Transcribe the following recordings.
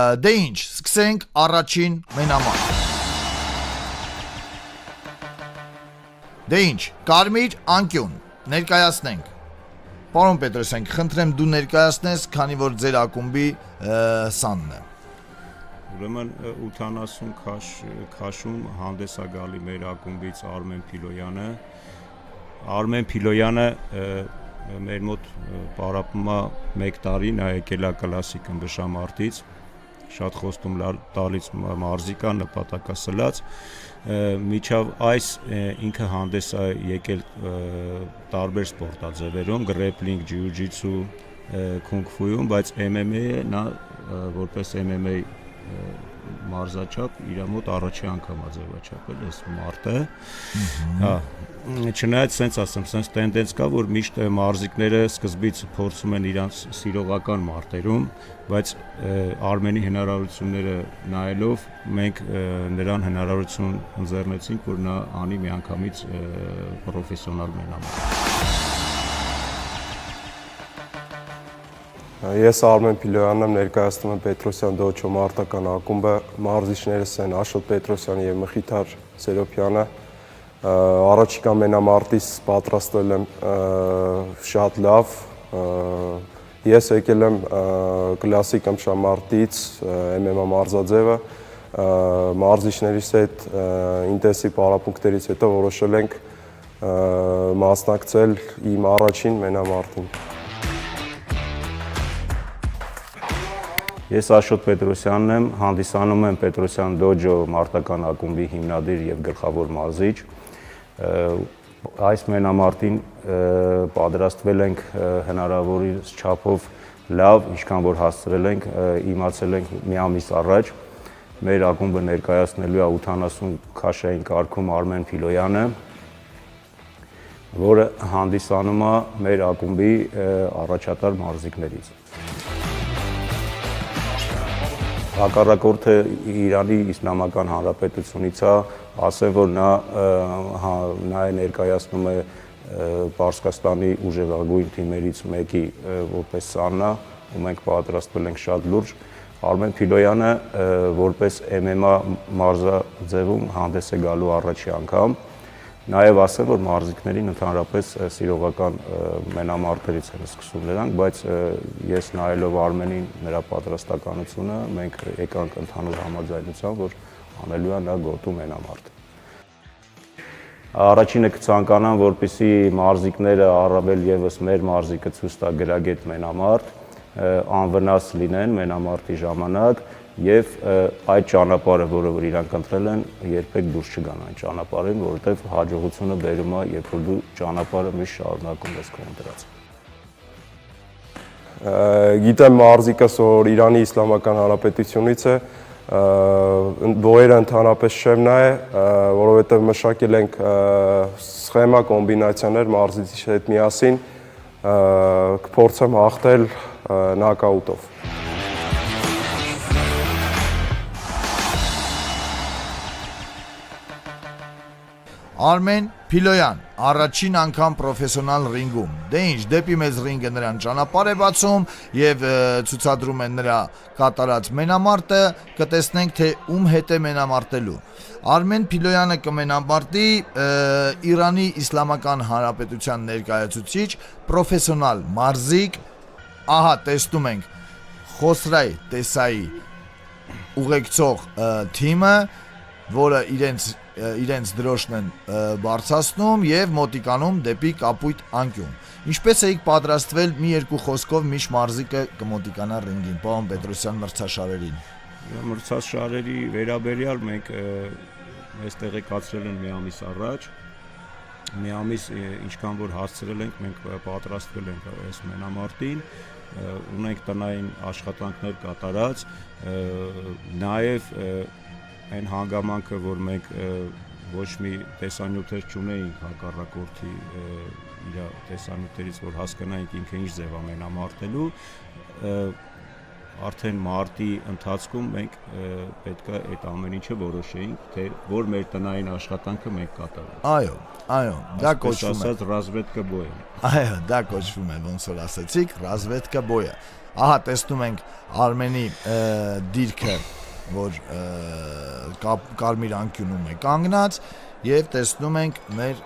Դե ինչ, սկսենք առաջին մենամարտ։ Դե ինչ, կարմիր անկյուն, ներկայացնենք։ Պարոն Պետրոսյան, խնդրեմ դու ներկայացնես, քանի որ ձեր ակումբի սանն է։ Ուրեմն 80 քաշում հանդես է գալի մեր ակումբից Արմեն Փիլոյանը։ Արմեն Փիլոյանը մեր մոտ պարապում է 1 տարի, նա եկել է կլասիկ ըմբշամարտից, շատ խոստում տալից մարզիկա նպատակասլաց, միջավ այս ինքը հանդես է եկել տարբեր սպորտաձևերում, գրեպլինգ, ջիուջիցու, քունգ-ֆուում, բայց MMA-ը նա որպես MMA մարզաչափ իր մոտ առաջի անգամ է ձևաչափել այս մարտը։ Չնայած սենց ասեմ, սենց տենդենց կա, որ միշտ մարզիկները սկզբից փորձում են իրանց սիրողական մարտերում, բայց Արմենի հնարավորությունները նայելով մենք նրան հնարավորություն ընձեռնեցինք, որ նա անի միանգամից պրոֆեսիոնալ մենամարտ։ Ես Արմեն Փիլոյանն եմ, ներկայացնում եմ Պետրոսյան դոջո մարտական ակումբը, մարզիչներս են Աշոտ Պետրոսյանը եւ Մխիթար Սերոփյանը։ Առաջիկա մենամարտից պատրաստվել եմ շատ լավ։ Ես եկել եմ կլասիկ ըմբշամարտից MMA մարզաձևը, մարզիչներիս հետ ինտենսիվ պարապմունքներից հետո որոշել ենք մասնակցել իմ առաջին մենամարտին։ Ես Աշոտ Պետրոսյանն եմ, հանդիսանում եմ Պետրոսյան դոջո մարտական ակումբի հիմնադիր եւ գլխավոր մարզիչ։ Այս մենամարտին պատրաստվել ենք հնարավորինս չափով լավ, ինչքան որ հասցրել ենք, իմացել ենք մի ամիս առաջ։ Մեր ակումբը ներկայացնելու է 80 քաշային կարգում Արմեն Փիլոյանը, որը հանդիսանում է մեր ակումբի առաջատար մարզիկներից։ Հակառակորդը Իրանի Իսլամական Հանրապետությունից է, ասեմ, որ նա ներկայացնում է Պարսկաստանի ուժեղագույն թիմերից մեկի որպես սաննա, ու մենք պատրաստվել ենք շատ լուրջ։ Արմեն Փիլոյանը որպես MMA մարզաձևում հանդես է գալու առաջի անգամ։ Նաև ասեմ, որ մարզիկներին ընդհանրապես սիրողական մենամարտերից են սկսում նրանք, բայց ես նայելով Արմենին նրա պատրաստականությունը, մենք եկանք ընդհանուր համաձայնության, որ անելու է նա գոտու մենամարտ։ Առաջինը կցանկանամ, որպեսզի մարզիկները առավել եւս մեր մարզիկը ցույց տա գրագետ մենամարտ, անվնաս լինեն մենամարտի ժամանակ եւ այդ ճանապարհը, որը որ իրանք ընտրել են, երբեք դուրս չգան այն ճանապարհին, որովհետեւ հաջողությունը բերում է, երբ որ դու ճանապարհը միշտ շարունակում ես քո ընտրած։ Գիտեմ մարզիկս, որ Իրանի Իսլամական Հանրապետությունից է, բոյերը ընդհանրապես չեմ նայ, որովհետեւ մշակել ենք սխեմա կոմբինացիաներ մարզիչի հետ միասին, կփորձեմ հաղթել նոկաուտով։ Արմեն Փիլոյան, առաջին անգամ պրոֆեսիոնալ ռինգում։ Դե ինչ, դեպի մեզ ռինգը նրան ճանապարհ է բացում եւ ցուցադրում են նրա կատարած մենամարտը, կտեսնենք թե ում հետ է մենամարտելու։ Արմեն Փիլոյանը կմենամարտի Իրանի Իսլամական Հանրապետության ներկայացուցիչ, պրոֆեսիոնալ մարզիկ, ահա տեսնում ենք Խոսրայ Տեսայի ուղեկցող թիմը, որը իրենց դրոշն են բարձրացնում եւ մոտիկանում դեպի կապույտ անկյուն։ Ինչպես էիք պատրաստվել մի երկու խոսքով միշ մարզիկը կմոտիկանա ռինգին, պարոն Պետրոսյան մրցաշարերին։ Մրցաշարերի վերաբերյալ մենք մեզ տեղեկացրել են մի ամիս առաջ։ Մի ամիս ինչքան որ հասցրել ենք, մենք պատրաստվել ենք այս մենամարտին, ունենք տնային աշխատանքներ կատարած, նաեւ այն հանգամանքը, որ մենք ոչ մի տեսանյութեր չունեինք հակառակորդի իր տեսանյութերից, որ հասկանայինք ինքը ինչ ձև է մենամարտելու, արդեն մարտի ընթացքում մենք պետք է այդ ամեն ինչը որոշեինք, թե որ մեր տնային աշխատանքը մենք կատարենք։ Այո, դա կոչվում է։ Ասած разведка боя։ Այո, դա կոչվում է, ոնց որ ասացիք, разведка боя։ Ահա տեսնում ենք Արմենի դիրքը, որ կարմիր անկյունում է կանգնած, եւ տեսնում ենք մեր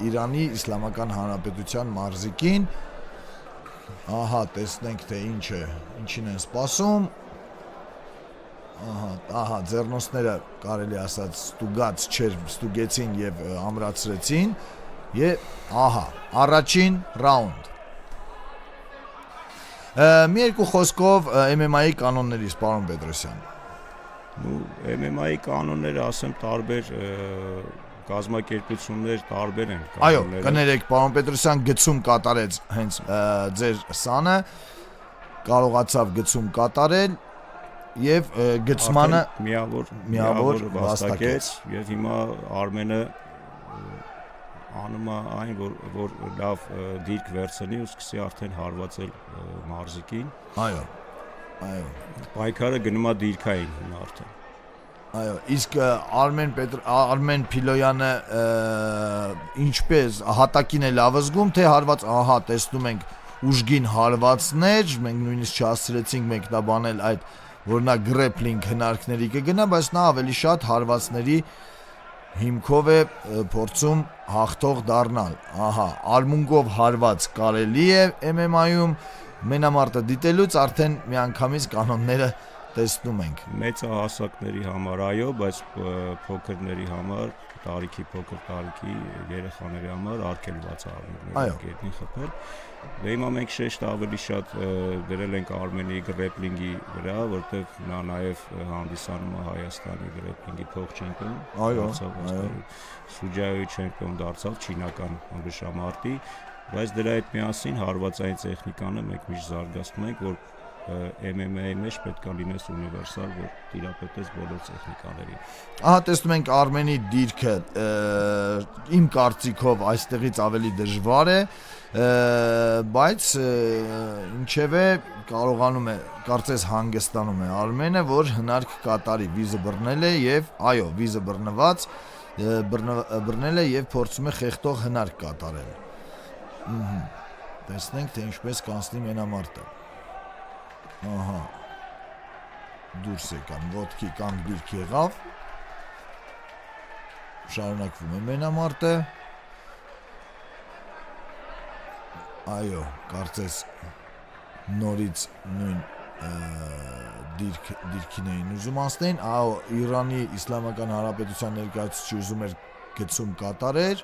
Իրանի Իսլամական Հանրապետության մարզիկին։ Ահա, տեսնենք թե ինչին են սպասում։ Ահա, ձեռնոցները կարելի ասած ստուգեցին եւ ամրացրեցին եւ ահա, առաջին ռաունդ։ Մի երկու խոսքով MMA-ի կանոններից, պարոն Պետրոսյան։ MMA-ի կանոնները, ասեմ, տարբեր կազմակերպություններ տարբեր են Այո, կներեք, պարոն Պետրոսյան գծում կատարեց հենց ձեր սանը, կարողացավ գծում կատարել եւ գծմանը միավոր վաստակեց եւ հիմա Արմենը անում է այն, որ լավ դիրք վերցնի ու սկսի արդեն հարվածել մարզիկին։ Այո։ Պայքարը գնում է դիրքային արդեն։ Այո, իսկ Արմեն Փիլոյանը ինչպես հատակին է լավ զգում, թե հարված, ահա, տեսնում ենք ուժգին հարվածներ, մենք նույնիսկ չհասցրեցինք մեկնաբանել այդ, որ նա գրեփլինգ հնարքների կգնա, բայց նա ավելի շատ հարվածների հիմքով է փորձում հաղթող դառնալ։ Ահա, արմունկով հարված կարելի է MMA-ում, մենամարտը դիտելուց արդեն միանգամից կանոնները տեսնում ենք։ Մեծահասակների համար այո, բայց փոքրների համար, փոքր տարիքի երեխաների համար արգելված է գետնի խփել։ Դե հիմա մենք շեշտը ավելի շատ դրել ենք Արմենի գրեփլինգի վրա, որտեղ նա նաև հանդիսանում է Հայաստանի գրեփլինգի փոխ-չեմպիոն։ Այո։ Սուջայոյի չեմպիոն դարձավ չինական ըմբշամարտի, բայց դրա հետ միասին հարվածային տեխնիկանը մենք միշտ զարգացնում ենք, որ MMA-ի մեջ պետք է լինես ունիվերսալ, որ տիրապետես բոլոր տեխնիկաներին։ Ահա տեսնում ենք Արմենի դիրքը, իմ կարծիքով այստեղից ավելի դժվար է, բայց ինչևէ կարողանում է, կարծես հանգստանում է Արմենը, որ հնարք կատարի, վիզը բռնել է եւ այո, վիզը բռնել է եւ փորձում է խեղդող հնարք կատարել։ Տեսնենք թե ինչպես կանցնի մենամարտը։ Ահա, դուրս եկան, ոտքի կանգ դիրք եղավ, շարունակվում է մենամարտը, այո, կարծես նորից նույն դիրքին էին ուզում անցնեն, Իրանի Իսլամական Հանրապետության ներկայացուցիչը ուզում էր գծում կատարեր,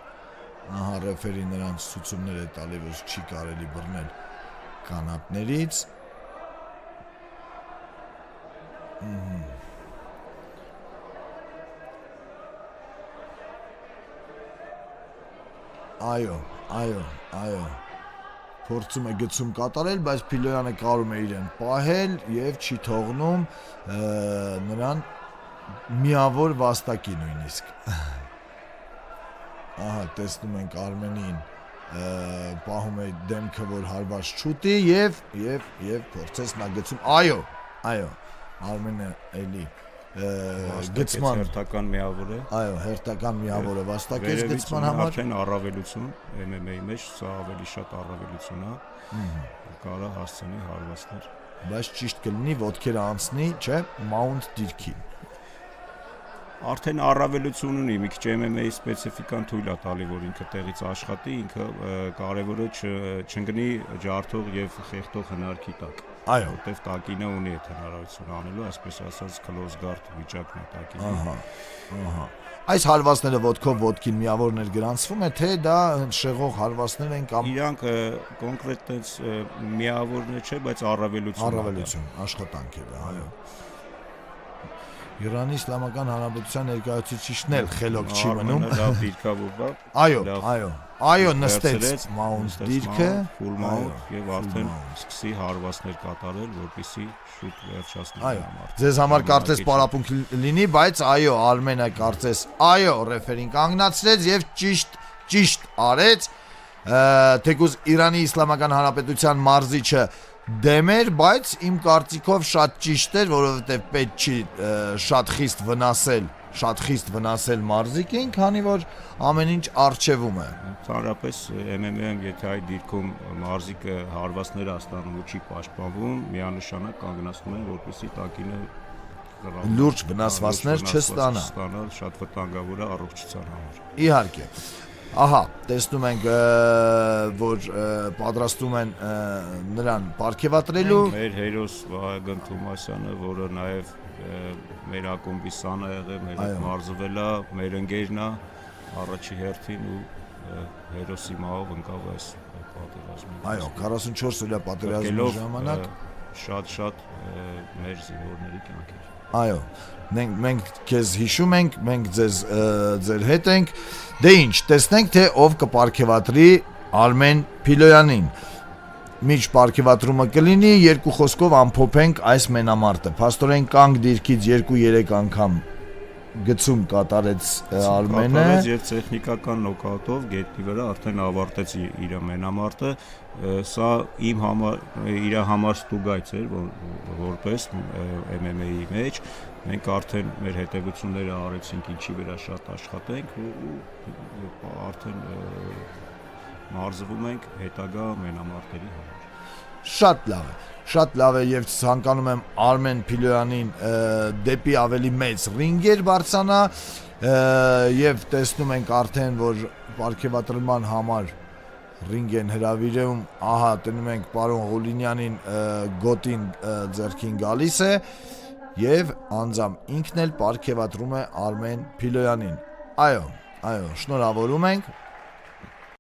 ահա ռեֆերի նրանց ցուցումներ է տալի, որ չի կարելի բռնել կանատներից։ Այո, փորձում է գծում կատարել, բայց Փիլոյանը կարում է իրեն պահել եւ չի թողնում նրան միավոր վաստակի նույնիսկ։ Ահա, տեսնում ենք Արմենին պահում է դեմքը, որ հարված չուտի եւ փորձեց նա գծում։ Այո, Արմենը էլի գծման հերթական միավոր է։ Այո, հերթական միավորը վաստակեց գծման համար։ Արդեն առավելություն MMA-ի մեջ սա ավելի շատ առավելություն է։ Կարա հասցնի հարվածներ։ Բայց ճիշտ կլինի ոտքերը անցնի, չէ, մաունտ դիրքին։ Արդեն առավելություն ունի, մի քիչ MMA-ի սպეციფიკան թույլ է տալի, որ ինքը տեղից աշխատի, ինքը կարևորը չընկնի ջարդող եւ խեղդող հնարքի տակ։ Այո, որտեղ տակինը ունի այդ հնարավորությունը անելու, այսպես ասած close guard վիճակն է տակինը։ Ահա։ Այս հարվածները ոտքով ոտքին միավորներ գրանցվում է, թե դա շեղող հարվածներ են կամ իրանք կոնկրետ այս միավորներ չէ, բայց առավելություն աշխատանք է դա, այո։ Իրանի Իսլամական Հանրապետության ներկայացուցիչն էլ խելոք չի մնում։ Լավ դիրքավորվա։ Այո, նստեց մաունտ դիրքը, full mount եւ արդեն սկսի հարվածներ կատարել, որպեսզի շուտ վերջացնի համարը։ Ձեզ համար կարծես պարապմունք լինի, բայց այո, Արմենը կարծես ռեֆերին կանգնացրեց եւ ճիշտ արեց, թեկուզ Իրանի Իսլամական Հանրապետության մարզիչը դեմ էր, բայց իմ կարծիքով շատ ճիշտ էր, որովհետև պետք չի շատ խիստ վնասել մարզիկին, քանի որ ամեն ինչ առջևում է։ Ընդհանրապես MMA-ում եթե այդ դիրքում մարզիկը հարվածներ աստանում ու չի պաշտպանվում, միանշանակ կանգնացնում են, որպեսզի տակինը Լուրջ վնասվածքներ չստանա։ Շատ վտանգավոր է առողջության համար։ Իհարկե։ Ահա, տեսնում ենք, որ պատրաստում են նրան պարգևատրելու։ Մեր հերոս Վահագն Թոմասյանը, որը նաև մեր ակումբի սան է եղել, մեր հետ մարզվել է, մեր ընկերն է, առաջի հերթին ու հերոսի մահով ընկավ այս պատերազմում։ Այո, 44 օրյա պատերազմի ժամանակ շատ մեր զինվորների կյանքեր։ Այո, մենք քեզ հիշում ենք, մենք ձեր հետ ենք։ Դե ինչ, տեսնենք թե ով կպարգևատրի Արմեն Փիլոյանին։ Միջ պարգևատրումը կլինի, երկու խոսքով ամփոփենք այս մենամարտը։ Փաստորեն կանգ դիրքից 2-3 անգամ գծում կատարեց Արմենը եւ տեխնիկական նոկաուտով գետնի վրա արդեն ավարտեց իր մենամարտը։ Սա իր համար ստուգայց էր, որպես MMA-ի մեջ մենք արդեն մեր հետևությունները արեցինք, ինչի վրա շատ աշխատենք ու արդեն մարզվում ենք հետագա մենամարտերի համար։ Շատ լավ է եւ ցանկանում եմ Արմեն Փիլոյանին դեպի ավելի մեծ ռինգեր բարձանա եւ տեսնում ենք արդեն որ պարգևատրման համար ռինգ են հրավիրում, ահա տնում ենք պարոն Ղուլինյանին գոտին ձեռքին գալիս է եւ անձամբ ինքն էլ պարգևատրում է Արմեն Փիլոյանին։ Այո, շնորհավորում ենք